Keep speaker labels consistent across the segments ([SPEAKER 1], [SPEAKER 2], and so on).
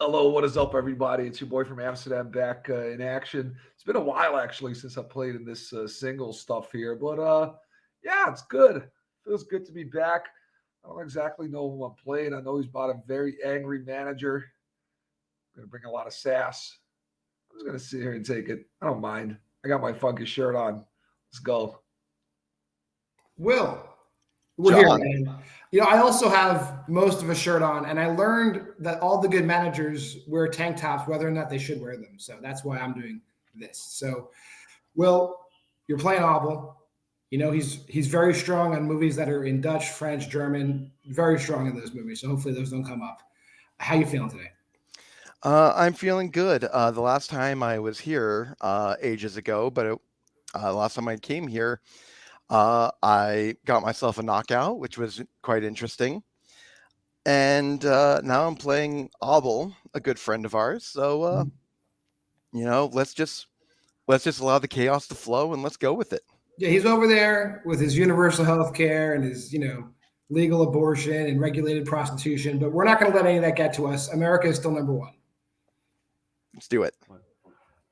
[SPEAKER 1] Hello, what is up, everybody? It's your boy from Amsterdam back in action. It's been a while actually since I played in this single stuff here, but yeah, it's good. Feels good to be back. I don't exactly know who I'm playing. I know he's about a very angry manager. Going to bring a lot of sass. I'm just going to sit here and take it. I don't mind. I got my funky shirt on. Let's go.
[SPEAKER 2] Will, we're here, man. I also have most of a shirt on, and I learned that all the good managers wear tank tops, whether or not they should wear them. So that's why I'm doing this. So, Will, you're playing Abel. He's very strong on movies that are in Dutch, French, German. Very strong in those movies. So hopefully those don't come up. How you feeling today?
[SPEAKER 3] I'm feeling good. The last time I was here ages ago, but last time I came here, I got myself a knockout, which was quite interesting. And now I'm playing Abel, a good friend of ours. So, let's just allow the chaos to flow and let's go with it.
[SPEAKER 2] Yeah, he's over there with his universal health care and his, legal abortion and regulated prostitution. But we're not going to let any of that get to us. America is still number one.
[SPEAKER 3] Let's do it.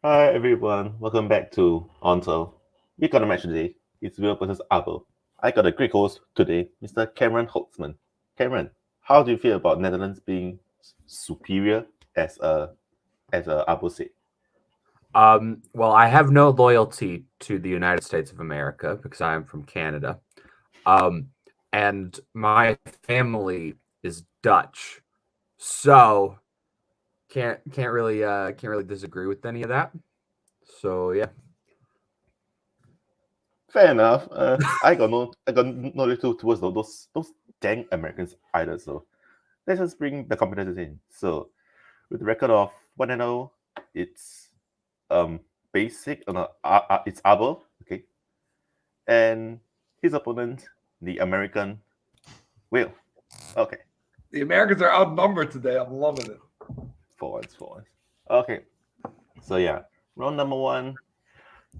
[SPEAKER 4] Hi everyone, welcome back to ONTL. We got a match today. It's Will versus Abel. I got a great host today, Mr. Cameron Holtzman. Cameron, how do you feel about Netherlands being superior as Abel said?
[SPEAKER 5] Well, I have no loyalty to the United States of America because I am from Canada. And my family is Dutch. So can't really disagree with any of that. So yeah.
[SPEAKER 4] Fair enough. I got no loyalty towards those dang Americans either. So let's just bring the competitors in. So with the record of 1-0, it's basic. It's Abel, okay, and his opponent, the American Will. Okay.
[SPEAKER 1] The Americans are outnumbered today. I'm loving it.
[SPEAKER 4] For once. Okay. So yeah, round number 1.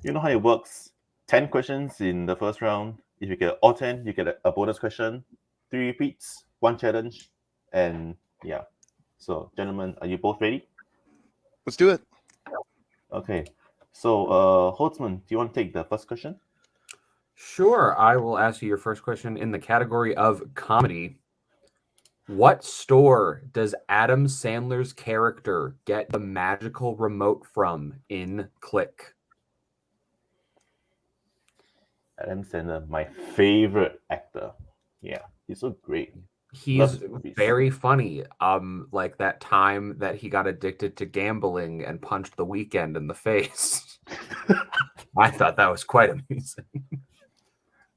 [SPEAKER 4] You know how it works. 10 questions in the first round. If you get all 10, you get a bonus question. 3 repeats, 1 challenge, and yeah. So, gentlemen, are you both ready?
[SPEAKER 3] Let's do it.
[SPEAKER 4] Okay. So, Holtzman, do you want to take the first question?
[SPEAKER 5] Sure. I will ask you your first question in the category of comedy. What store does Adam Sandler's character get the magical remote from in Click?
[SPEAKER 4] Adam Sandler, my favorite actor. Yeah, he's so great.
[SPEAKER 5] He's very funny. Like that time that he got addicted to gambling and punched The Weeknd in the face. I thought that was quite amusing.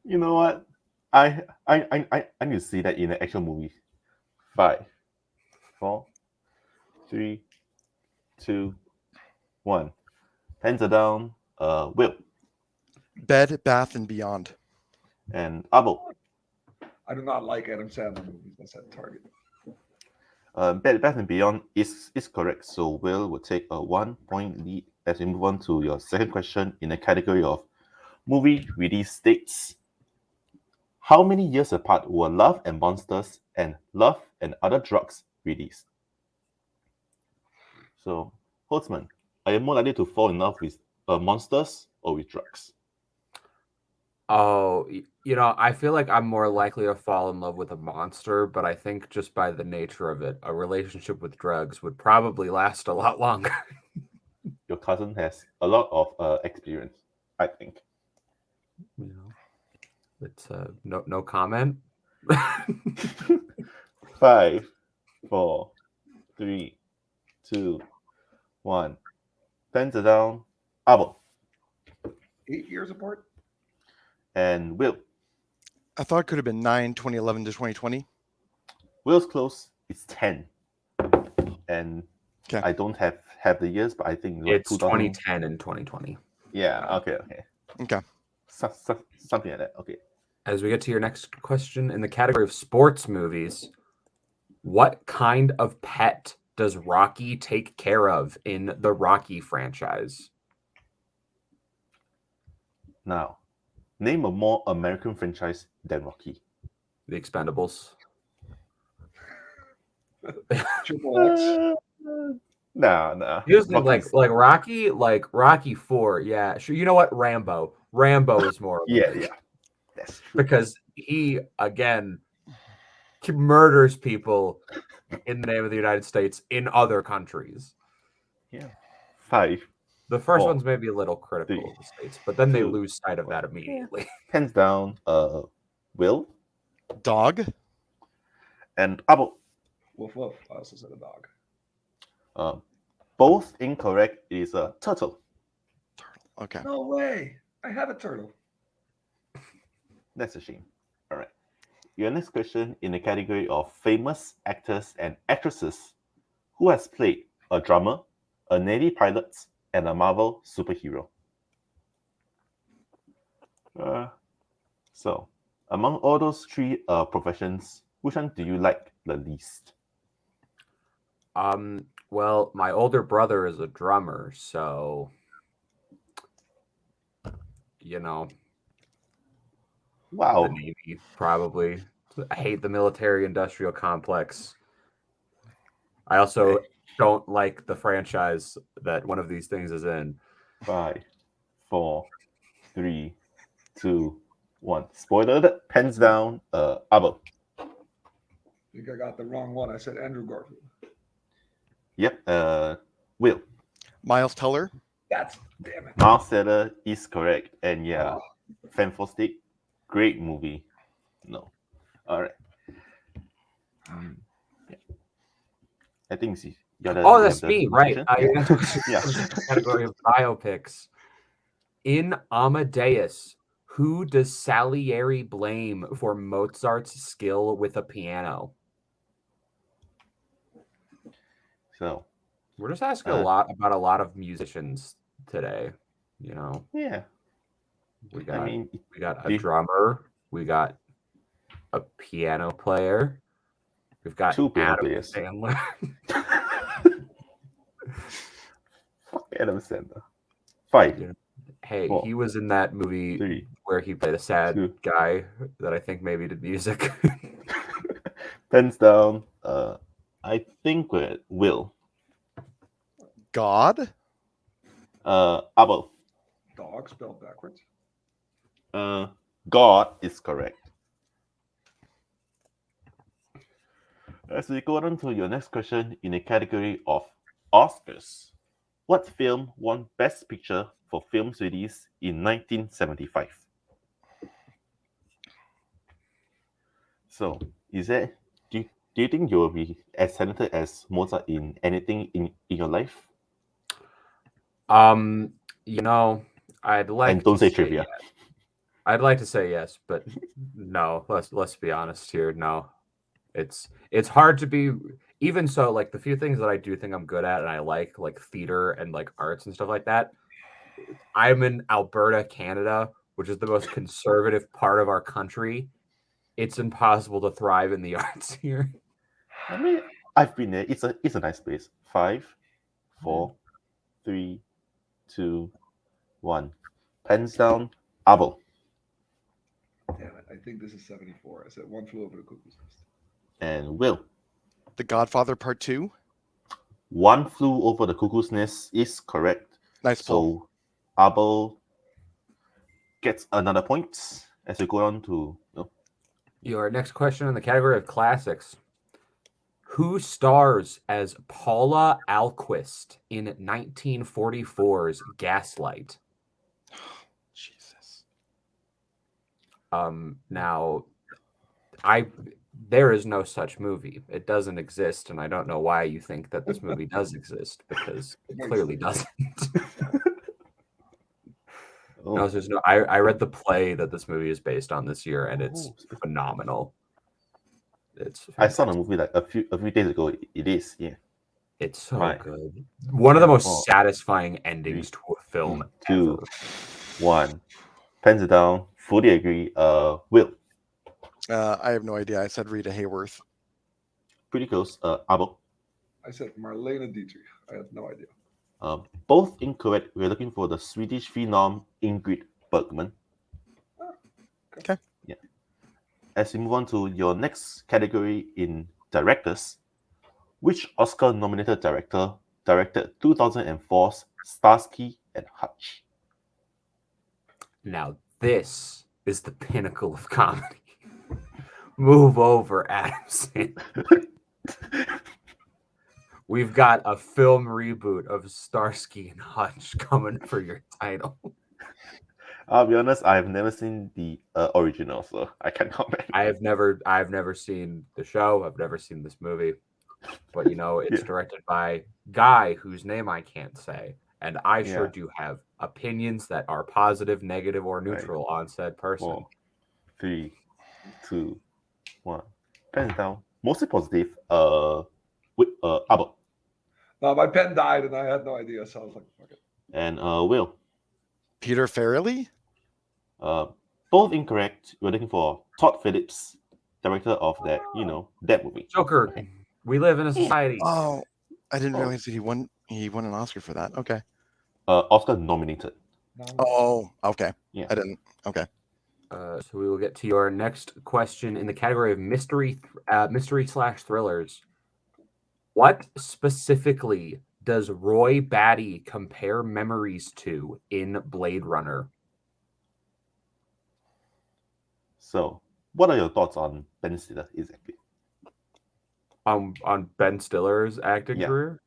[SPEAKER 4] You know what? I need to see that in an actual movie. 5, 4, 3, 2, 1. Pens are down. Will.
[SPEAKER 3] Bed, Bath, and Beyond.
[SPEAKER 4] And Abel.
[SPEAKER 1] I do not like Adam Sandler movies. That's that target.
[SPEAKER 4] Bed, Bath, and Beyond is correct. So Will will take a 1-point lead as we move on to your second question in the category of movie release dates. How many years apart were Love and Monsters and Love and Other Drugs released? So, Holtzman, are you more likely to fall in love with monsters or with drugs?
[SPEAKER 5] Oh, I feel like I'm more likely to fall in love with a monster, but I think just by the nature of it, a relationship with drugs would probably last a lot longer.
[SPEAKER 4] Your cousin has a lot of experience, I think.
[SPEAKER 5] It's no comment.
[SPEAKER 4] 5, 4, 3, 2, 1. Pens are down. Abel.
[SPEAKER 1] 8 years apart?
[SPEAKER 4] And Will.
[SPEAKER 3] I thought it could have been 9, 2011 to 2020.
[SPEAKER 4] Will's close. It's 10. And
[SPEAKER 3] okay.
[SPEAKER 4] I don't have the years, but I think
[SPEAKER 5] it's 2010 and 2020.
[SPEAKER 4] Yeah, okay. Something like that. Okay.
[SPEAKER 5] As we get to your next question in the category of sports movies, what kind of pet does Rocky take care of in the Rocky franchise?
[SPEAKER 4] Now, name a more American franchise than Rocky.
[SPEAKER 5] The Expendables.
[SPEAKER 1] Triple X.
[SPEAKER 4] Nah.
[SPEAKER 5] Here's the thing,
[SPEAKER 4] Rocky's-
[SPEAKER 5] like Rocky 4, yeah, sure. You know what? Rambo is more
[SPEAKER 4] yeah, that's true.
[SPEAKER 5] because he again murders people in the name of the United States in other countries.
[SPEAKER 4] Yeah. 5.
[SPEAKER 5] The first
[SPEAKER 4] 4,
[SPEAKER 5] one's maybe a little critical
[SPEAKER 4] 3,
[SPEAKER 5] of the states, but then they
[SPEAKER 4] 2,
[SPEAKER 5] lose sight of
[SPEAKER 4] 1.
[SPEAKER 5] that immediately.
[SPEAKER 4] Hands down, Will
[SPEAKER 3] Dog.
[SPEAKER 4] and Abel.
[SPEAKER 1] Woof woof. I also said a dog.
[SPEAKER 4] Both incorrect. It is a turtle.
[SPEAKER 3] Okay.
[SPEAKER 1] No way. I have a turtle.
[SPEAKER 4] That's a shame. All right. Your next question in the category of famous actors and actresses who has played a drummer, a Navy pilot, and a Marvel superhero. So, among all those three professions, which one do you like the least?
[SPEAKER 5] Well, my older brother is a drummer, so
[SPEAKER 4] Wow.
[SPEAKER 5] the Navy probably. I hate the military-industrial complex. I also don't like the franchise that one of these things is in.
[SPEAKER 4] 5, 4, 3, 2, 1. Spoiler, pens down, Abel.
[SPEAKER 1] I think I got the wrong one. I said Andrew Garfield.
[SPEAKER 4] Yep, Will.
[SPEAKER 3] Miles Teller.
[SPEAKER 1] Damn it.
[SPEAKER 4] Miles Teller is correct. And yeah, Fantastic, great movie. No. All right. I think
[SPEAKER 5] That's me, right?
[SPEAKER 4] Yeah.
[SPEAKER 5] Category of biopics. In Amadeus, who does Salieri blame for Mozart's skill with a piano?
[SPEAKER 4] So
[SPEAKER 5] we're just asking a lot about a lot of musicians today.
[SPEAKER 4] Yeah.
[SPEAKER 5] We got a drummer. We got a piano player. We've got
[SPEAKER 4] 2 piano
[SPEAKER 5] Adam
[SPEAKER 4] players.
[SPEAKER 5] Sandler.
[SPEAKER 4] Fuck Adam Sandler. 5.
[SPEAKER 5] Hey,
[SPEAKER 4] 4,
[SPEAKER 5] he was in that movie
[SPEAKER 4] 3,
[SPEAKER 5] where he played a sad
[SPEAKER 4] 2.
[SPEAKER 5] guy that I think maybe did music.
[SPEAKER 4] Pens down. I think with Will.
[SPEAKER 3] God.
[SPEAKER 4] Abel.
[SPEAKER 1] Dog spelled backwards.
[SPEAKER 4] God is correct. As we go on to your next question in the category of Oscars, what film won Best Picture for films released in 1975? So, do you think you will be as talented as Mozart in anything in your life?
[SPEAKER 5] I'd like
[SPEAKER 4] And don't
[SPEAKER 5] to
[SPEAKER 4] say trivia.
[SPEAKER 5] yes. I'd like to say yes, but no. Let's be honest here. No, it's hard to be. Even so, like the few things that I do think I'm good at and I like theater and like arts and stuff like that. I'm in Alberta, Canada, which is the most conservative part of our country. It's impossible to thrive in the arts here.
[SPEAKER 4] I mean, I've been there. It's a nice place. 5, 4, 3, 2, 1. Pens down. Abel.
[SPEAKER 1] Damn it. I think this is 74. I said One Flew Over the Cuckoo's Nest.
[SPEAKER 4] And Will.
[SPEAKER 3] The Godfather Part 2.
[SPEAKER 4] One Flew Over the Cuckoo's Nest is correct.
[SPEAKER 3] Nice pull.
[SPEAKER 4] So Abel gets another point as we go on to
[SPEAKER 5] Your next question in the category of classics. Who stars as Paula Alquist in 1944's Gaslight?
[SPEAKER 3] Jesus.
[SPEAKER 5] Now, there is no such movie. It doesn't exist, and I don't know why you think that this movie does exist, because it clearly doesn't. No, there's no. I read the play that this movie is based on this year, and it's phenomenal.
[SPEAKER 4] I saw the movie like a few days ago. It is, yeah.
[SPEAKER 5] It's so good. One of the most satisfying endings to a film
[SPEAKER 4] 2,
[SPEAKER 5] ever.
[SPEAKER 4] 1. Pens it down. Fully agree. Will.
[SPEAKER 3] I have no idea. I said Rita Hayworth.
[SPEAKER 4] Pretty close. Abel.
[SPEAKER 1] I said Marlene Dietrich. I have no idea.
[SPEAKER 4] Both incorrect. We're looking for the Swedish phenom Ingrid Bergman.
[SPEAKER 3] Okay.
[SPEAKER 4] Yeah. As we move on to your next category in directors, Which Oscar-nominated director directed 2004's Starsky and Hutch?
[SPEAKER 5] Now, this is the pinnacle of comedy. Move over, Adam Sandler. We've got a film reboot of Starsky and Hutch coming for your title.
[SPEAKER 4] I'll be honest, I've never seen the original, so I can't comment.
[SPEAKER 5] I've never seen the show. I've never seen this movie, but it's directed by guy whose name I can't say, and I sure do have opinions that are positive, negative, or neutral on said person.
[SPEAKER 4] 4, 3, 2, 1. Pen down. Mostly positive. With Abel.
[SPEAKER 1] My pen died and I had no idea, so I was like, fuck it.
[SPEAKER 4] And Will.
[SPEAKER 3] Peter Farrelly?
[SPEAKER 4] Both incorrect. We're looking for Todd Phillips, director of that movie.
[SPEAKER 5] Joker. We live in a society.
[SPEAKER 3] Oh, I didn't realize that he won an Oscar for that. Okay.
[SPEAKER 4] Oscar nominated.
[SPEAKER 3] Oh, okay.
[SPEAKER 4] Yeah.
[SPEAKER 3] I didn't. Okay.
[SPEAKER 5] So we will get to your next question in the category of mystery/thrillers. What specifically does Roy Batty compare memories to in Blade Runner?
[SPEAKER 4] So, what are your thoughts on Ben Stiller exactly?
[SPEAKER 5] On Ben Stiller's acting career?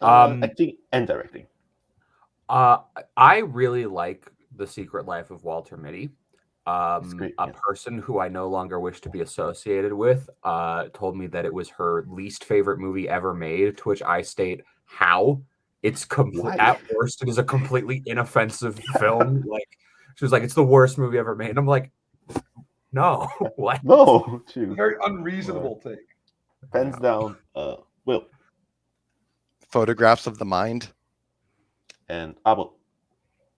[SPEAKER 4] Acting and directing.
[SPEAKER 5] I really like The Secret Life of Walter Mitty.
[SPEAKER 4] Great,
[SPEAKER 5] a person who I no longer wish to be associated with told me that it was her least favorite movie ever made, to which I state, how? It's at worst, it is a completely inoffensive film. Like, she was like, it's the worst movie ever made. And I'm like, no, what?
[SPEAKER 4] No, true.
[SPEAKER 1] Very unreasonable take.
[SPEAKER 4] Pens down. Will.
[SPEAKER 3] Photographs of the Mind.
[SPEAKER 4] And Abel.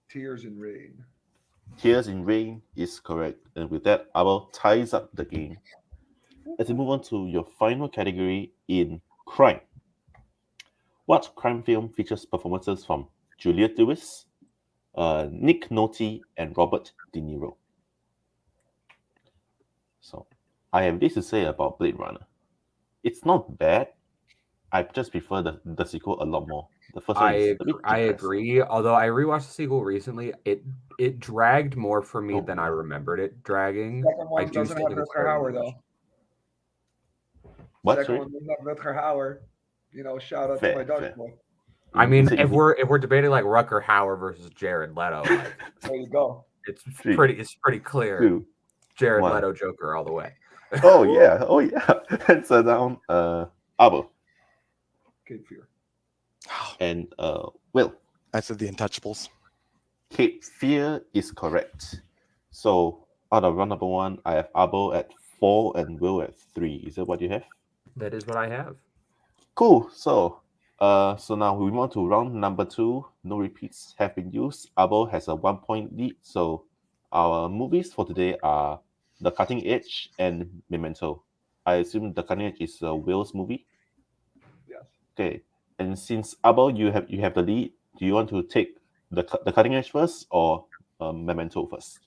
[SPEAKER 1] Tears in Rain.
[SPEAKER 4] Tears in Rain is correct. And with that, Abel ties up the game. As we move on to your final category in crime. What crime film features performances from Juliette Lewis, Nick Nolte, and Robert De Niro? So, I have this to say about Blade Runner. It's not bad. I just prefer the sequel a lot more. The first one is a bit
[SPEAKER 5] I
[SPEAKER 4] depressing.
[SPEAKER 5] agree. Although I rewatched the sequel recently, it dragged more for me than I remembered it dragging.
[SPEAKER 1] Second one
[SPEAKER 5] I do
[SPEAKER 1] doesn't
[SPEAKER 5] still
[SPEAKER 1] have
[SPEAKER 5] think it's
[SPEAKER 1] Rutger
[SPEAKER 5] very
[SPEAKER 1] Hauer
[SPEAKER 5] much.
[SPEAKER 1] though.
[SPEAKER 4] What?
[SPEAKER 1] Second
[SPEAKER 4] Sorry?
[SPEAKER 1] one doesn't have Rutger Hauer. Shout out
[SPEAKER 4] Fair,
[SPEAKER 1] to my Dutch
[SPEAKER 4] fair.
[SPEAKER 1] boy.
[SPEAKER 5] I mean,
[SPEAKER 4] So
[SPEAKER 5] if we're debating like Rutger Hauer versus Jared Leto, like,
[SPEAKER 1] There you go.
[SPEAKER 5] it's
[SPEAKER 4] Three,
[SPEAKER 5] pretty clear.
[SPEAKER 4] 2.
[SPEAKER 5] Jared
[SPEAKER 4] 1.
[SPEAKER 5] Leto Joker all the way.
[SPEAKER 4] Oh yeah. Hands are down. Abel
[SPEAKER 1] Cape Fear.
[SPEAKER 4] and Will.
[SPEAKER 3] I said The Untouchables.
[SPEAKER 4] Cape Fear is correct. So out of round number 1, I have Abel at 4 and Will at 3. Is that what you have?
[SPEAKER 5] That is what I have.
[SPEAKER 4] Cool. So now we move on to round number 2. No repeats have been used. Abel has a 1-point lead. So our movies for today are The Cutting Edge and Memento. I assume The Cutting Edge is Will's movie.
[SPEAKER 1] Yes.
[SPEAKER 4] Okay. And since Abel, you have the lead, do you want to take the Cutting Edge first or Memento first?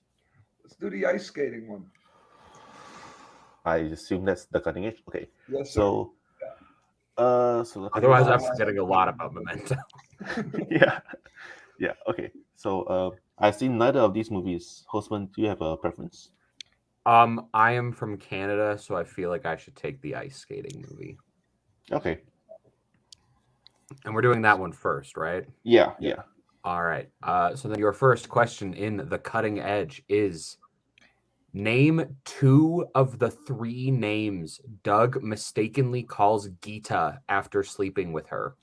[SPEAKER 1] Let's do the ice skating one.
[SPEAKER 4] I assume that's The Cutting Edge. Okay.
[SPEAKER 1] Yes, sir.
[SPEAKER 4] So, The Cutting
[SPEAKER 5] Otherwise,
[SPEAKER 4] Edge-
[SPEAKER 5] I'm forgetting a lot about Memento.
[SPEAKER 4] yeah. Okay. So, I've seen neither of these movies. Hostman, do you have a preference?
[SPEAKER 5] I am from Canada, so I feel like I should take the ice skating movie.
[SPEAKER 4] Okay.
[SPEAKER 5] And we're doing that one first, right?
[SPEAKER 4] Yeah.
[SPEAKER 5] All right. So then your first question in The Cutting Edge is, name 2 of the 3 names Doug mistakenly calls Gita after sleeping with her.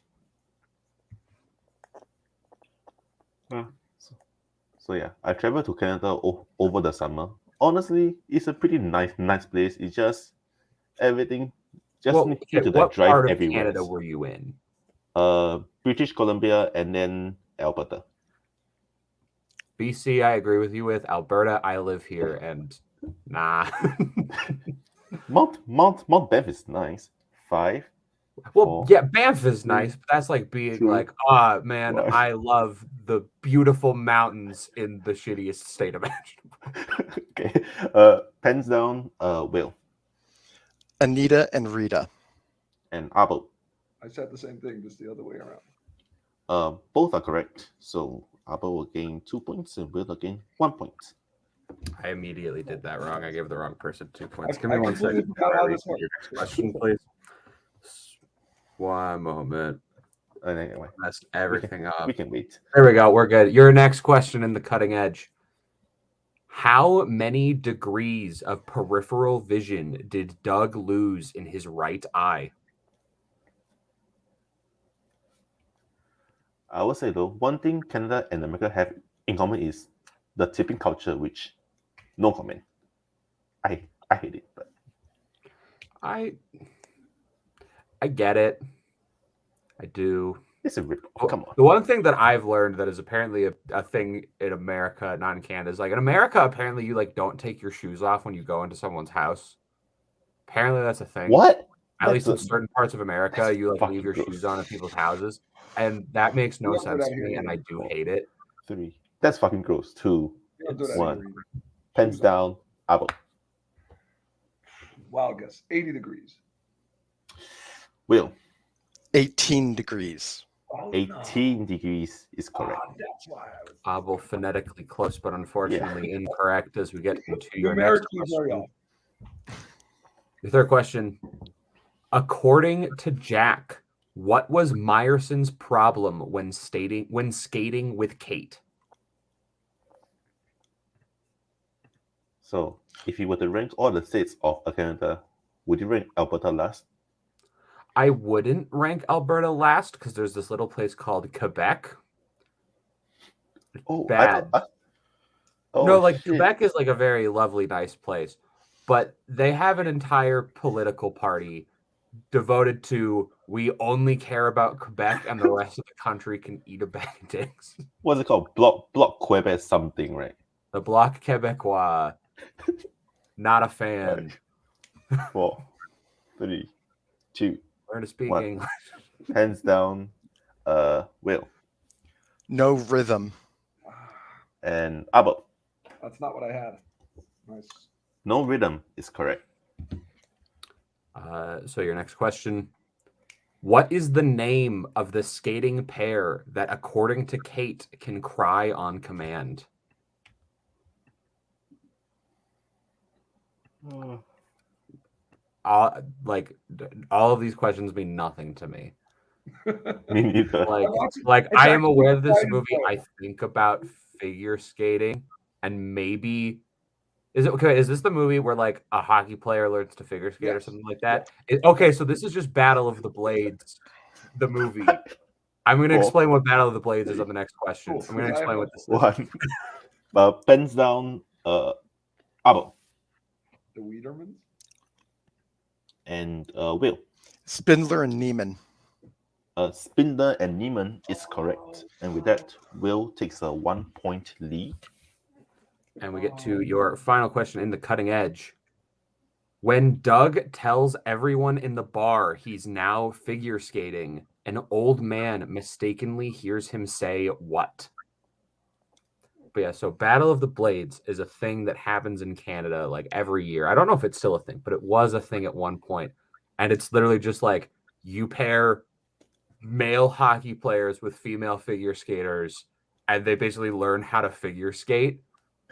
[SPEAKER 4] So yeah, I traveled to Canada over the summer. Honestly, it's a pretty nice place. It's just everything need you to
[SPEAKER 5] what
[SPEAKER 4] drive
[SPEAKER 5] part of
[SPEAKER 4] everywhere.
[SPEAKER 5] Canada were you in?
[SPEAKER 4] British Columbia and then Alberta.
[SPEAKER 5] BC, I agree with you with. Alberta, I live here, and nah.
[SPEAKER 4] Mount Banff is nice. 5.
[SPEAKER 5] Well,
[SPEAKER 4] 4,
[SPEAKER 5] yeah, Banff is nice, but that's like being
[SPEAKER 4] 2,
[SPEAKER 5] like, man,
[SPEAKER 4] 1.
[SPEAKER 5] I love the beautiful mountains in the shittiest state imaginable.
[SPEAKER 4] Okay. Pens down. Will
[SPEAKER 3] Anita and Rita.
[SPEAKER 4] and Abel.
[SPEAKER 1] I said the same thing, just the other way around.
[SPEAKER 4] Both are correct. So Abel will gain 2 points and Will will gain 1 point.
[SPEAKER 5] I immediately did that wrong. I gave the wrong person 2
[SPEAKER 1] I
[SPEAKER 5] points. Give me one
[SPEAKER 1] completely
[SPEAKER 5] second.
[SPEAKER 1] forgot how
[SPEAKER 5] Read
[SPEAKER 1] this works.
[SPEAKER 5] your next question, please. 1 moment.
[SPEAKER 4] Anyway,
[SPEAKER 5] Messed everything up.
[SPEAKER 4] we can wait.
[SPEAKER 5] There we go. We're good. Your next question in the cutting edge. How many degrees of peripheral vision did Doug lose in his right eye?
[SPEAKER 4] I would say though, one thing Canada and America have in common is the tipping culture, which no comment. I hate it, but
[SPEAKER 5] I get it. I do.
[SPEAKER 4] it's a rip. Come on.
[SPEAKER 5] The one thing that I've learned that is apparently a thing in America, not in Canada, is like in America, apparently you like don't take your shoes off when you go into someone's house. Apparently that's a thing.
[SPEAKER 4] What?
[SPEAKER 5] At least in certain parts of America, you like leave your shoes on in people's houses. And that makes no sense to me, and I do hate it.
[SPEAKER 4] 3. That's fucking gross. 2.
[SPEAKER 1] You don't do that
[SPEAKER 4] 1.
[SPEAKER 1] here.
[SPEAKER 4] Pens down. Abel.
[SPEAKER 1] Wild guess. 80 degrees.
[SPEAKER 4] Will.
[SPEAKER 3] 18 degrees.
[SPEAKER 1] Oh,
[SPEAKER 4] 18 degrees is correct.
[SPEAKER 1] that's why I was
[SPEAKER 5] Abel phonetically close, but unfortunately incorrect as we get into your next
[SPEAKER 1] numerically very
[SPEAKER 5] question.
[SPEAKER 1] off.
[SPEAKER 5] Your third question. According to Jack, what was Meyerson's problem when skating with Kate?
[SPEAKER 4] So, if you were to rank all the states of Canada, would you rank Alberta last?
[SPEAKER 5] I wouldn't rank Alberta last because there's this little place called Quebec.
[SPEAKER 4] Oh,
[SPEAKER 5] Bad.
[SPEAKER 4] Oh,
[SPEAKER 5] No, like
[SPEAKER 4] shit.
[SPEAKER 5] Quebec is like a very lovely, nice place, but they have an entire political party devoted to we only care about Quebec and the rest of the country can eat a bag of dicks.
[SPEAKER 4] What's it called? Bloc Quebec something, right?
[SPEAKER 5] The Bloc Québécois. Not a fan.
[SPEAKER 4] 4, 3, 2,
[SPEAKER 5] Learn to speak
[SPEAKER 4] 1.
[SPEAKER 5] English.
[SPEAKER 4] Hands down. Will.
[SPEAKER 3] No rhythm.
[SPEAKER 4] And Abel.
[SPEAKER 1] That's not what I had. Nice.
[SPEAKER 4] No rhythm is correct.
[SPEAKER 5] So your next question. What is the name of the skating pair that, according to Kate, can cry on command? All of these questions mean nothing to me.
[SPEAKER 4] Me neither.
[SPEAKER 5] Like I am aware of this movie. I think about figure skating, and maybe is this the movie where like a hockey player learns to figure skate or something like that? Okay, so this is just Battle of the Blades, the movie. I'm going to explain what Battle of the Blades is on the next question. I'm going to explain what this is.
[SPEAKER 4] 1. Pens down. Abel.
[SPEAKER 1] The Wiedermans?
[SPEAKER 4] And Will.
[SPEAKER 3] Spindler and Neiman.
[SPEAKER 4] Spindler and Neiman is correct. And with that, Will takes a 1-point lead.
[SPEAKER 5] And we get to your final question in the cutting edge. When Doug tells everyone in the bar he's now figure skating, an old man mistakenly hears him say what? But yeah, so Battle of the Blades is a thing that happens in Canada like every year. I don't know if it's still a thing, but it was a thing at one point. And it's literally just like you pair male hockey players with female figure skaters, and they basically learn how to figure skate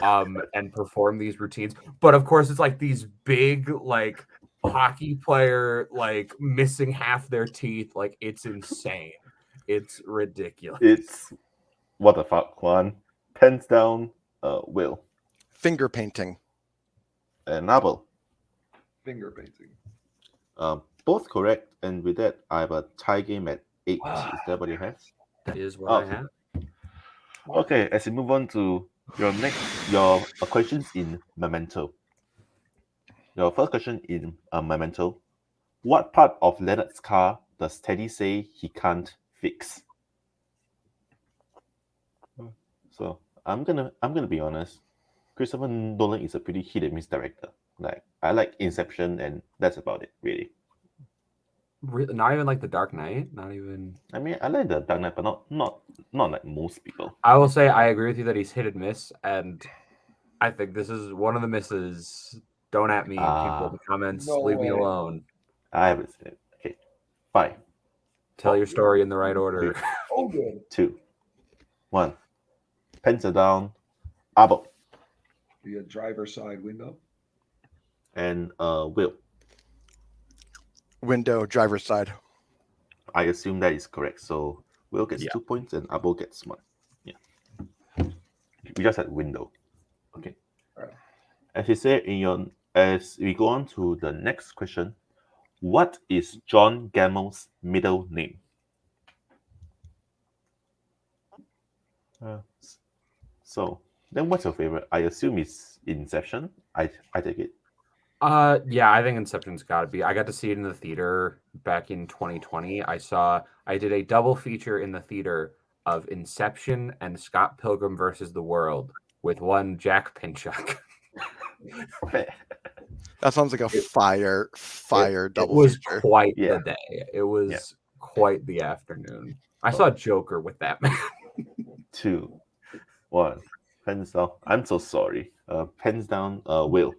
[SPEAKER 5] and perform these routines. But of course, it's like these big like hockey player like missing half their teeth. Like it's insane. It's ridiculous.
[SPEAKER 4] It's what the fuck, Juan. Pens down, Will.
[SPEAKER 3] Finger painting.
[SPEAKER 4] And Abel.
[SPEAKER 1] Finger painting.
[SPEAKER 4] Both correct. And with that, I have a tie game at 8. Is that what you have?
[SPEAKER 5] That is what I have.
[SPEAKER 4] Okay, as we move on to your questions in Memento. Your first question in Memento. What part of Leonard's car does Teddy say he can't fix? So I'm gonna be honest. Christopher Nolan is a pretty hit and miss director. Like I like Inception, and that's about it, really.
[SPEAKER 5] Not even like The Dark Knight. Not even.
[SPEAKER 4] I mean, I like the Dark Knight, but not like most people.
[SPEAKER 5] I will say I agree with you that he's hit and miss, and I think this is one of the misses. Don't at me, people in the comments.
[SPEAKER 1] No
[SPEAKER 5] Leave me
[SPEAKER 1] way.
[SPEAKER 5] alone.
[SPEAKER 4] I haven't seen it. Okay, 5,
[SPEAKER 5] Tell your story in the right order.
[SPEAKER 1] Oh, good.
[SPEAKER 4] 2, 1. Pens are down. Abel
[SPEAKER 1] The driver's side window.
[SPEAKER 4] and Will.
[SPEAKER 3] Window, driver's side.
[SPEAKER 4] I assume that is correct. So Will gets
[SPEAKER 5] Yeah.
[SPEAKER 4] 2 points and Abel gets 1. Yeah. We just had window. Okay.
[SPEAKER 1] Alright.
[SPEAKER 4] As you said as we go on to the next question, what is John Gammel's middle name? So then what's your favorite? I assume it's Inception. I take it.
[SPEAKER 5] Yeah, I think Inception's got to be. I got to see it in the theater back in 2020. I did a double feature in the theater of Inception and Scott Pilgrim versus the World with one Jack Pinchuk.
[SPEAKER 3] That sounds like a fire double
[SPEAKER 5] It was
[SPEAKER 3] feature.
[SPEAKER 5] quite
[SPEAKER 4] Yeah.
[SPEAKER 5] the day. It was quite the afternoon. I saw Joker with that man.
[SPEAKER 4] 2, 1. Pens down. I'm so sorry. Pens down. Will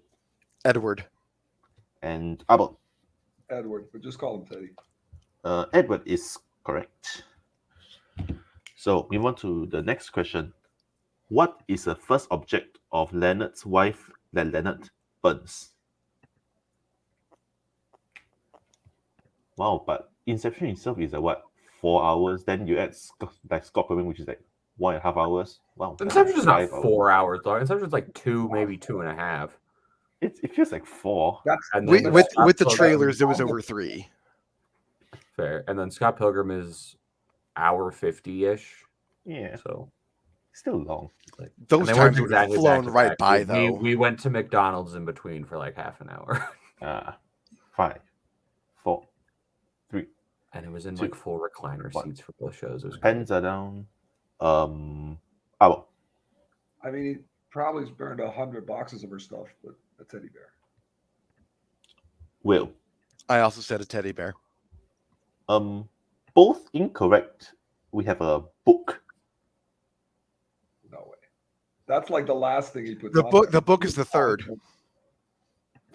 [SPEAKER 3] Edward.
[SPEAKER 4] and Abel.
[SPEAKER 1] Edward, but just call him Teddy.
[SPEAKER 4] Edward is correct. So we move on to the next question. What is the first object of Leonard's wife that Leonard burns? Wow, but Inception itself is 4 hours. Then you add Scott Pilgrim, which is 1.5 hours. Wow.
[SPEAKER 5] Inception's not
[SPEAKER 4] 5 hours.
[SPEAKER 5] 4 hours long. Inception's like 2, maybe 2.5.
[SPEAKER 4] It feels like 4.
[SPEAKER 5] And
[SPEAKER 3] With
[SPEAKER 5] then
[SPEAKER 3] with,
[SPEAKER 5] Scott
[SPEAKER 3] with the
[SPEAKER 5] Pilgrim-
[SPEAKER 3] trailers, it was over 3.
[SPEAKER 5] Fair. And then Scott Pilgrim is hour 50-ish.
[SPEAKER 4] Yeah,
[SPEAKER 5] So
[SPEAKER 4] still long.
[SPEAKER 3] Those
[SPEAKER 5] and they weren't
[SPEAKER 3] times would have
[SPEAKER 5] exactly
[SPEAKER 3] flown
[SPEAKER 5] back to
[SPEAKER 3] right
[SPEAKER 5] back.
[SPEAKER 3] by,
[SPEAKER 5] We-
[SPEAKER 3] though.
[SPEAKER 5] We went to McDonald's in between for like half an hour.
[SPEAKER 4] 5, 4, 3.
[SPEAKER 5] And it was in
[SPEAKER 4] 2,
[SPEAKER 5] like full recliner
[SPEAKER 4] 1.
[SPEAKER 5] seats for both shows. It was
[SPEAKER 4] Pens are down. Abel.
[SPEAKER 1] I mean, he probably has burned 100 boxes of her stuff, but a teddy bear.
[SPEAKER 4] Will.
[SPEAKER 3] I also said a teddy bear.
[SPEAKER 4] Both incorrect. We have a book.
[SPEAKER 1] No way. That's like the last thing he puts
[SPEAKER 3] The
[SPEAKER 1] on
[SPEAKER 3] book.
[SPEAKER 1] there.
[SPEAKER 3] The book is the third.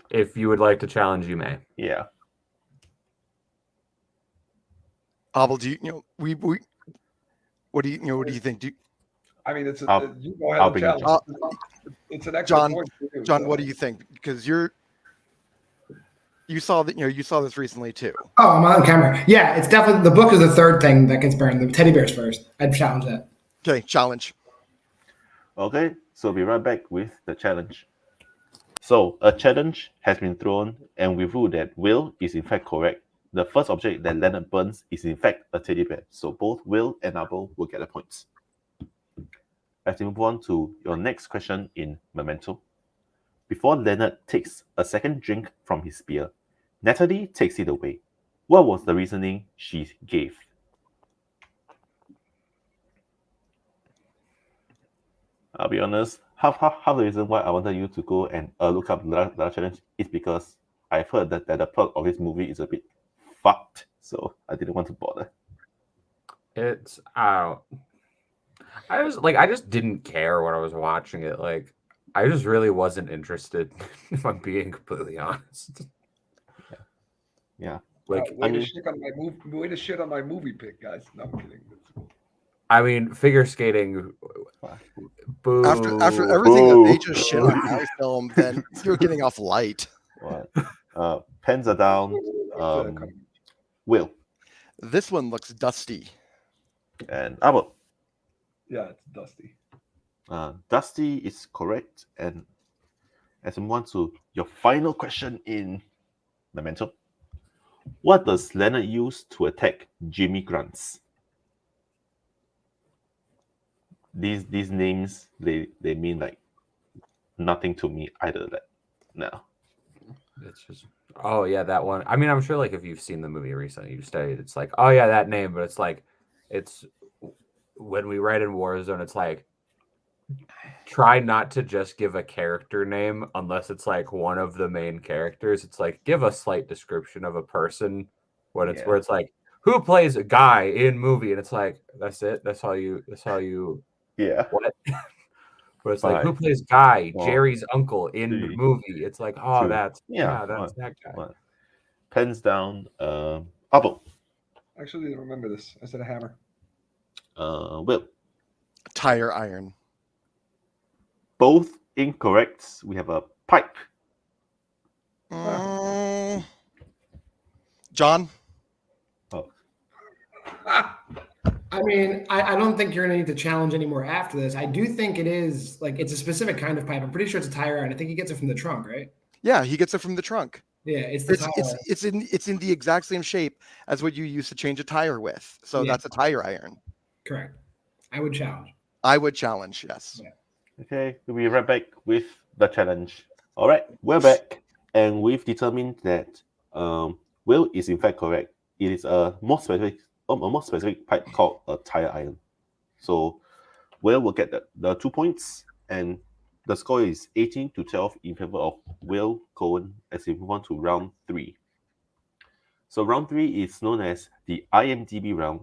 [SPEAKER 5] If you would like to challenge, you may.
[SPEAKER 4] Yeah.
[SPEAKER 3] Abel, do you we what do you think?
[SPEAKER 1] I mean, it's
[SPEAKER 4] I'll-
[SPEAKER 1] you go ahead
[SPEAKER 4] I'll
[SPEAKER 1] and
[SPEAKER 4] bring it
[SPEAKER 1] challenge. It's an extra
[SPEAKER 3] John-
[SPEAKER 1] point for you,
[SPEAKER 3] John,
[SPEAKER 1] so.
[SPEAKER 3] what do you think? Because you saw that you saw this recently too.
[SPEAKER 2] Oh, I'm on camera. Yeah, it's definitely the book is the third thing that gets burned. The teddy bear's first. I'd challenge that.
[SPEAKER 3] Okay, challenge.
[SPEAKER 4] Okay, so we'll be right back with the challenge. So a challenge has been thrown, and we rule that Will is in fact correct. The first object that Leonard burns is in fact a teddy bear. So both Will and Abel will get the points. As we move on to your next question in Memento. Before Leonard takes a second drink from his beer, Natalie takes it away. What was the reasoning she gave? I'll be honest, half the reason why I wanted you to go and look up the last challenge is because I've heard that the plot of this movie is a bit fucked, so I didn't want to bother.
[SPEAKER 5] It's I just didn't care when I was watching it. Like, I just really wasn't interested, if I'm being completely honest.
[SPEAKER 4] Yeah.
[SPEAKER 5] Like,
[SPEAKER 1] way to shit on my movie pick, guys. No, I'm kidding.
[SPEAKER 5] I mean, figure skating. Boo.
[SPEAKER 3] After everything that they just shit on my film, then you're getting off light.
[SPEAKER 4] What? Pens are down. Will
[SPEAKER 3] This one looks dusty.
[SPEAKER 4] and Abel.
[SPEAKER 1] Yeah, it's Dusty.
[SPEAKER 4] Dusty is correct. And as we move on to your final question in Memento, what does Leonard use to attack Jimmy Grants? These names they mean like nothing to me either. That no.
[SPEAKER 5] It's just, oh yeah, that one. I mean, I'm sure like if you've seen the movie recently, you've studied. It's like, oh yeah, that name. But it's like, it's when we write in Warzone, it's like, try not to just give a character name unless it's like one of the main characters. It's like, give a slight description of a person when it's where it's like, who plays a guy in movie, and it's like, that's it. That's how you.
[SPEAKER 4] Yeah.
[SPEAKER 5] What? But it's like, who plays Guy, Jerry's uncle in the
[SPEAKER 4] 3,
[SPEAKER 5] movie? It's like, oh,
[SPEAKER 4] 2.
[SPEAKER 5] that's
[SPEAKER 4] Yeah,
[SPEAKER 5] that's that guy.
[SPEAKER 4] Pens down. Abel.
[SPEAKER 1] Actually, didn't remember this. I said a hammer.
[SPEAKER 4] Will.
[SPEAKER 3] Tire iron.
[SPEAKER 4] Both incorrect. We have a pipe.
[SPEAKER 3] Mm. John?
[SPEAKER 4] Oh,
[SPEAKER 2] I mean, I don't think you're going to need to challenge anymore after this. I do think it is like it's a specific kind of pipe. I'm pretty sure it's a tire iron. I think he gets it from the trunk, right?
[SPEAKER 3] Yeah, he gets it from the trunk.
[SPEAKER 2] Yeah, it's the
[SPEAKER 3] It's
[SPEAKER 2] tire.
[SPEAKER 3] it's it's in the exact same shape as what you used to change a tire with. So
[SPEAKER 2] Yeah.
[SPEAKER 3] that's a tire iron.
[SPEAKER 2] Correct. I would challenge.
[SPEAKER 3] I would challenge, yes.
[SPEAKER 2] Yeah.
[SPEAKER 4] okay. We'll be right back with the challenge. All right, we're back, and we've determined that Will is in fact correct. It is a more specific pipe called a tire iron. So Will will get the 2 points, and the score is 18-12 in favor of Will Cohen as we move on to round 3. So round 3 is known as the IMDb round.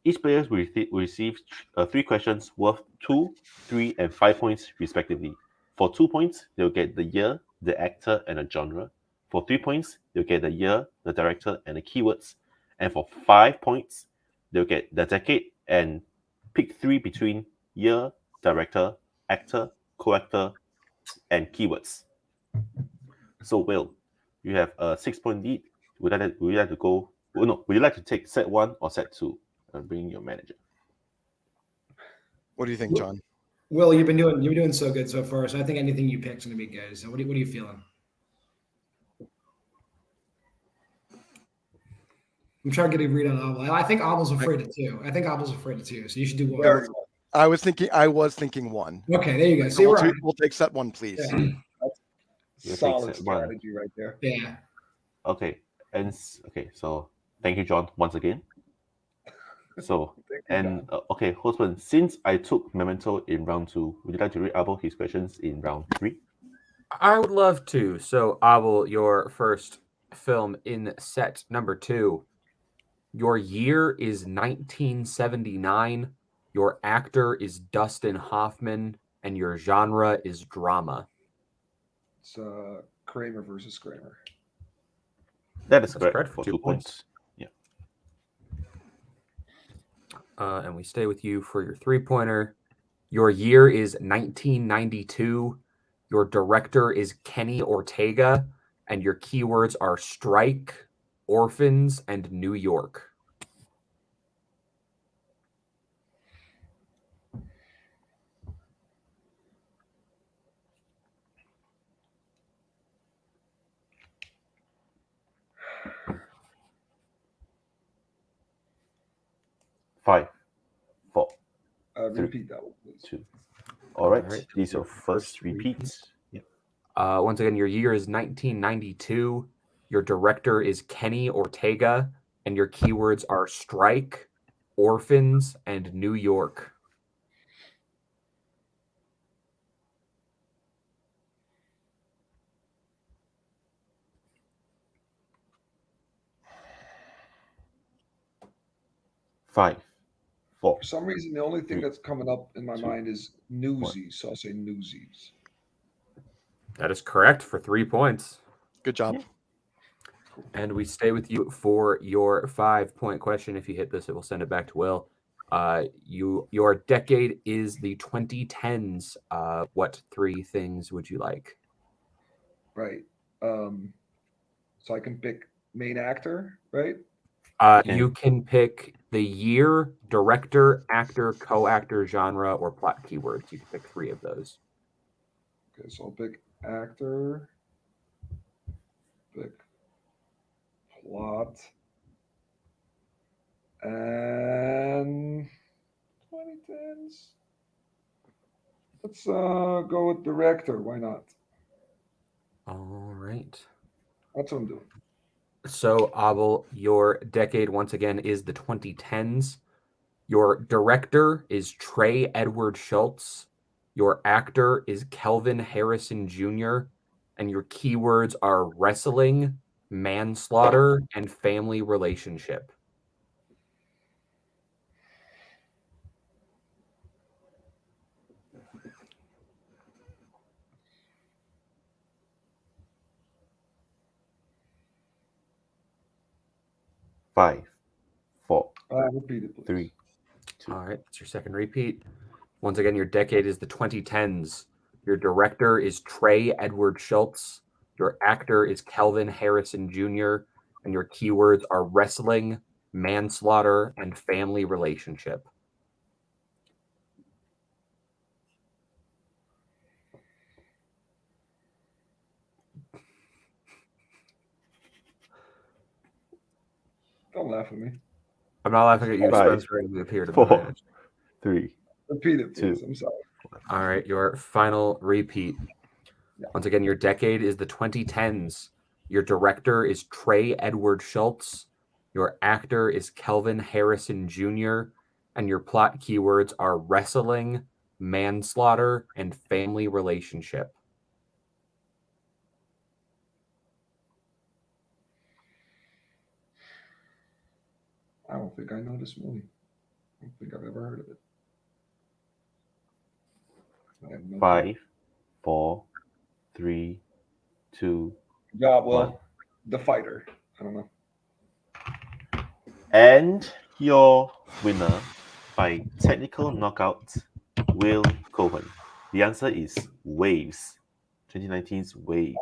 [SPEAKER 4] Each player will receive 3 questions worth 2, 3, and 5 points respectively. For 2 points, they'll get the year, the actor, and the genre. For 3 points, they'll get the year, the director, and the keywords. And for 5 points, they'll get the decade and pick 3 between year, director, actor, co-actor, and keywords. So, Will, you have a 6-point lead. Would you like to go? Well, no, would you like to take set 1 or set 2 and bring your manager?
[SPEAKER 3] What do you think, John?
[SPEAKER 2] Will, you've been doing so good so far. So I think anything you pick is going to be good. So what are you feeling? I'm trying to get a read on Abel. I think Abel's afraid of 2. I think Abel's afraid of 2. So you should do 1.
[SPEAKER 1] Very
[SPEAKER 3] I was thinking 1.
[SPEAKER 2] Okay, there you go. See,
[SPEAKER 3] So
[SPEAKER 2] we're right.
[SPEAKER 3] we'll take set 1, please.
[SPEAKER 2] Yeah.
[SPEAKER 4] You
[SPEAKER 1] solid
[SPEAKER 4] take set 1.
[SPEAKER 1] strategy right there.
[SPEAKER 2] Yeah.
[SPEAKER 4] Okay, so thank you, John, once again. So, and okay, Hostman, since I took Memento in round 2, would you like to read Abel his questions in round 3?
[SPEAKER 5] I would love to. So, Abel, your first film in set number 2. Your year is 1979. Your actor is Dustin Hoffman, and your genre is drama.
[SPEAKER 1] It's Kramer versus Kramer.
[SPEAKER 4] That is
[SPEAKER 5] That's
[SPEAKER 4] correct for 2 points. Yeah.
[SPEAKER 5] And we stay with you for your 3-pointer. Your year is 1992. Your director is Kenny Ortega, and your keywords are strike, orphans, and New York.
[SPEAKER 4] Five, 4,
[SPEAKER 1] Repeat that one, please.
[SPEAKER 4] 2. All right,
[SPEAKER 5] All right,
[SPEAKER 4] this is your first repeat. Yep.
[SPEAKER 5] Once again, your year is 1992. Your director is Kenny Ortega, and your keywords are strike, orphans, and New York.
[SPEAKER 4] Five, 4.
[SPEAKER 1] For some reason, the only thing that's coming up in my
[SPEAKER 4] 2,
[SPEAKER 1] mind is Newsies. So I'll say Newsies.
[SPEAKER 5] That is correct for 3 points.
[SPEAKER 3] Good job.
[SPEAKER 5] And we stay with you for your 5-point question. If you hit this, it will send it back to Will. Your decade is the 2010s. What 3 things would you like?
[SPEAKER 1] Right. So I can pick main actor, right?
[SPEAKER 5] You can pick the year, director, actor, co-actor, genre, or plot keywords. You can pick 3 of those.
[SPEAKER 1] Okay, so I'll pick actor, pick plot, and 2010s. Let's go with director. Why not?
[SPEAKER 5] All right.
[SPEAKER 1] That's what I'm doing.
[SPEAKER 5] So, Abel, your decade, once again, is the 2010s. Your director is Trey Edward Schultz. Your actor is Kelvin Harrison Jr. And your keywords are wrestling, manslaughter, and family relationship.
[SPEAKER 4] Five,
[SPEAKER 1] Repeat it, please.
[SPEAKER 4] 3, 2.
[SPEAKER 5] All right, that's your second repeat. Once again, your decade is the 2010s. Your director is Trey Edward Schultz. Your actor is Kelvin Harrison Jr. And your keywords are wrestling, manslaughter, and family relationship.
[SPEAKER 1] Don't laugh at me.
[SPEAKER 5] I'm not laughing at you,
[SPEAKER 4] 5,
[SPEAKER 5] Spencer. It appeared to
[SPEAKER 4] 4, 3.
[SPEAKER 1] Repeat it, please.
[SPEAKER 4] 2.
[SPEAKER 1] I'm sorry.
[SPEAKER 5] All right, your final repeat.
[SPEAKER 1] Yeah.
[SPEAKER 5] Once again, your decade is the 2010s. Your director is Trey Edward Schultz. Your actor is Kelvin Harrison Jr. And your plot keywords are wrestling, manslaughter, and family relationship.
[SPEAKER 1] I don't think I know this movie. I don't think I've ever heard of it. I have no
[SPEAKER 4] 5, 4, 3, 2.
[SPEAKER 1] Good job, Will.
[SPEAKER 4] 1.
[SPEAKER 1] The Fighter. I don't know.
[SPEAKER 4] And your winner by technical knockout, Will Cohen. The answer is Waves. 2019's Waves.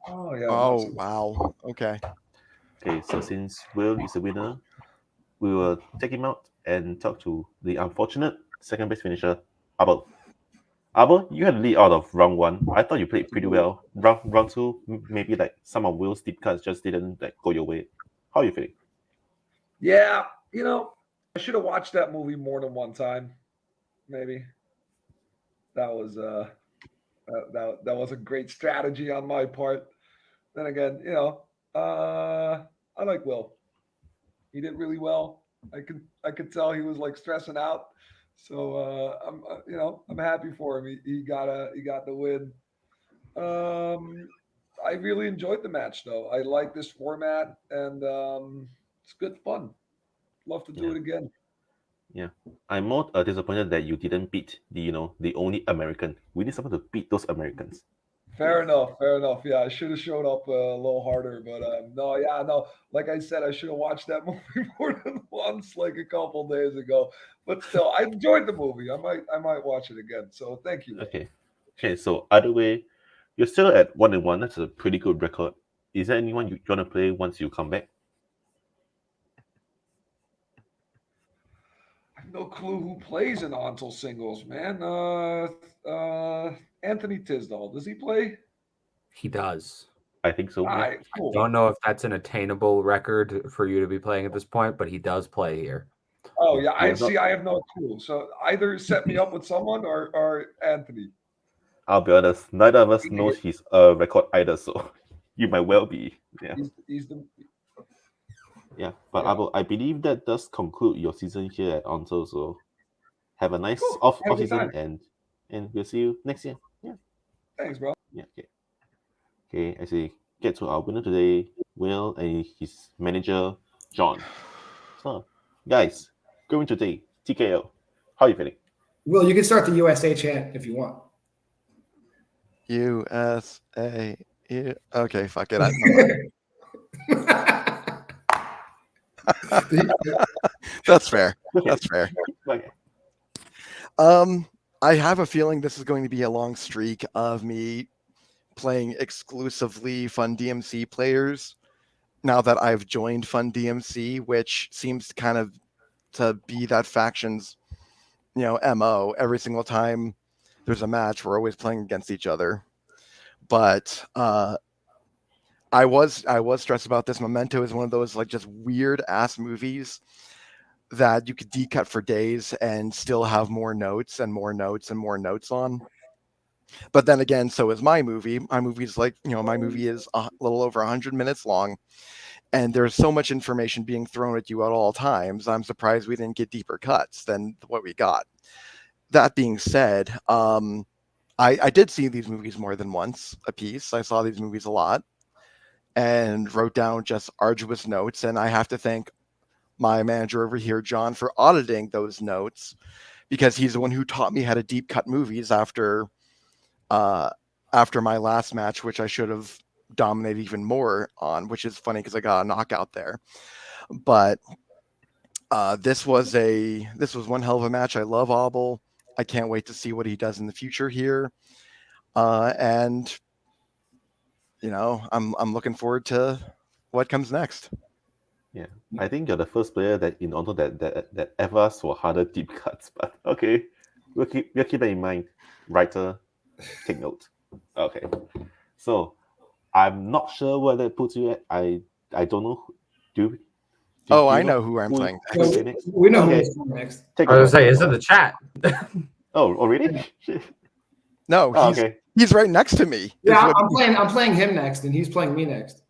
[SPEAKER 1] Oh, yeah.
[SPEAKER 3] Oh, wow. Okay.
[SPEAKER 4] Okay, so since Will is the winner, we will take him out and talk to the unfortunate second base finisher, Abel. Abel, you had the lead out of round 1. I thought you played pretty well. Round 2, maybe like some of Will's deep cuts just didn't like go your way. How are you feeling?
[SPEAKER 1] Yeah, I should have watched that movie more than one time. Maybe. That was that was a great strategy on my part. Then again, I like Will. He did really well. I could tell he was like stressing out. So I'm happy for him. He got the win. I really enjoyed the match though. I like this format and it's good fun. Love to do it again.
[SPEAKER 4] Yeah, I'm more disappointed that you didn't beat the only American. We need someone to beat those Americans.
[SPEAKER 1] Fair enough. Yeah, I should have showed up a little harder, but no. Like I said, I should have watched that movie more than once, like a couple days ago. But still, I enjoyed the movie. I might watch it again. So thank you.
[SPEAKER 4] Okay. So either way, you're still at 1-1. That's a pretty good record. Is there anyone you want to play once you come back?
[SPEAKER 1] I have no clue who plays in ONTL singles, man. Anthony Tisdall. Does he play?
[SPEAKER 5] He does.
[SPEAKER 4] I think so.
[SPEAKER 1] All
[SPEAKER 4] Yeah.
[SPEAKER 1] right, cool.
[SPEAKER 5] Don't know if that's an attainable record for you to be playing at this point, but he does play here.
[SPEAKER 1] Oh yeah, I
[SPEAKER 4] Yeah,
[SPEAKER 1] have no clue. So either set me up with someone or Anthony.
[SPEAKER 4] I'll be honest, neither of us knows his record either, so you might well be. Yeah.
[SPEAKER 1] He's the
[SPEAKER 4] Yeah, but I believe that does conclude your season here at ONTL. So have a nice off
[SPEAKER 1] Have a good
[SPEAKER 4] season,
[SPEAKER 1] time.
[SPEAKER 4] and we'll see you next year. Yeah.
[SPEAKER 1] Thanks, bro.
[SPEAKER 4] Yeah. Okay. As we get to our winner today, Will and his manager John. So, guys, going today, TKO. How are you feeling?
[SPEAKER 2] Will, you can start the USA chant if you want.
[SPEAKER 3] USA. Okay, fuck it. That's fair. That's fair.
[SPEAKER 4] Okay.
[SPEAKER 3] I have a feeling this is going to be a long streak of me playing exclusively Fun DMC players now that I've joined Fun DMC, which seems kind of to be that faction's, MO. Every single time there's a match, we're always playing against each other. But I was stressed about this. Memento is one of those like just weird ass movies that you could decut for days and still have more notes and more notes and more notes on. But then again, so is my movie. My movie's like, my movie is a little over 100 minutes long, and there's so much information being thrown at you at all times. I'm surprised we didn't get deeper cuts than what we got. That being said, I did see these movies more than once a piece. I saw these movies a lot and wrote down just arduous notes. And I have to thank my manager over here, John, for auditing those notes, because he's the one who taught me how to deep cut movies after my last match, which I should have dominated even more on, which is funny because I got a knockout there. But This was one hell of a match. I love Abel. I can't wait to see what he does in the future here. And I'm looking forward to what comes next.
[SPEAKER 4] Yeah, I think you're the first player that in Onto that ever asked for harder deep cuts. But okay, we'll keep that in mind. Writer, take note. Okay, so I'm not sure whether it puts you at. I don't know. Do
[SPEAKER 3] I know who I'm playing next.
[SPEAKER 2] We know
[SPEAKER 4] Okay.
[SPEAKER 2] who's going next.
[SPEAKER 5] I was gonna say, it's in the chat.
[SPEAKER 4] Oh, really?
[SPEAKER 3] No,
[SPEAKER 4] okay.
[SPEAKER 3] he's right next to me.
[SPEAKER 2] Yeah, I'm playing him next, and he's playing me next.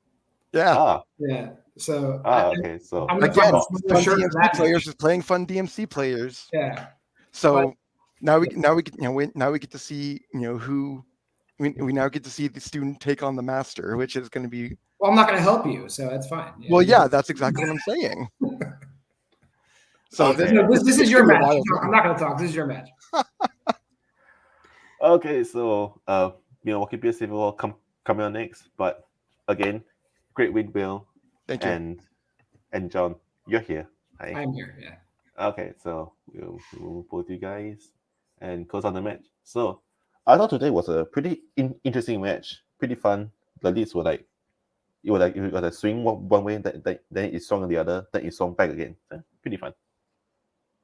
[SPEAKER 3] Yeah.
[SPEAKER 2] Yeah. So.
[SPEAKER 4] Okay. So
[SPEAKER 2] I'm gonna
[SPEAKER 3] again,
[SPEAKER 2] find
[SPEAKER 3] fun
[SPEAKER 2] a shirt for
[SPEAKER 3] DMC
[SPEAKER 2] that
[SPEAKER 3] players
[SPEAKER 2] match.
[SPEAKER 3] is playing fun DMC players.
[SPEAKER 2] Yeah.
[SPEAKER 3] So now we get to see who we now get to see the student take on the master, which is going to be.
[SPEAKER 2] Well, I'm not going to help you, so that's fine. Yeah.
[SPEAKER 3] Well, yeah, that's exactly what I'm saying. So
[SPEAKER 4] Okay.
[SPEAKER 2] This is your match. I'm not going to talk. This is your match.
[SPEAKER 4] Okay, so Milwaukee BSC will coming on next. But again, great win, Bill.
[SPEAKER 3] Thank you.
[SPEAKER 4] And John, you're here. Hi.
[SPEAKER 2] I'm here. Yeah.
[SPEAKER 4] Okay, so we'll put you guys and close on the match. So I thought today was a pretty interesting match, pretty fun. The leads were like it was a swing one way, then it swung on the other, then it swung back again. So, pretty fun.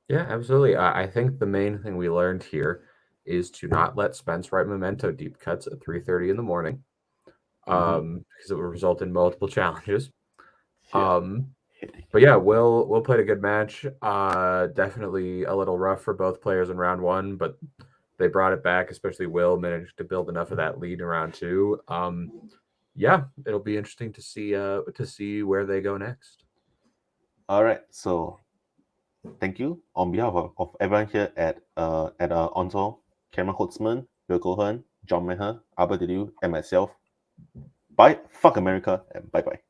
[SPEAKER 5] Yeah, absolutely. I think the main thing we learned here is to not let Spence write memento deep cuts at 3:30 in the morning, because it will result in multiple challenges.
[SPEAKER 4] Yeah.
[SPEAKER 5] But yeah, Will played a good match. Definitely a little rough for both players in round one, but they brought it back. Especially Will managed to build enough of that lead in round two. Yeah, it'll be interesting to see where they go next.
[SPEAKER 4] All right, so thank you on behalf of everyone here at ONTL, Cameron Holtzman, Bill Cohen, John Meher, Abel, Leeuw, and myself. Bye, fuck America, and bye bye.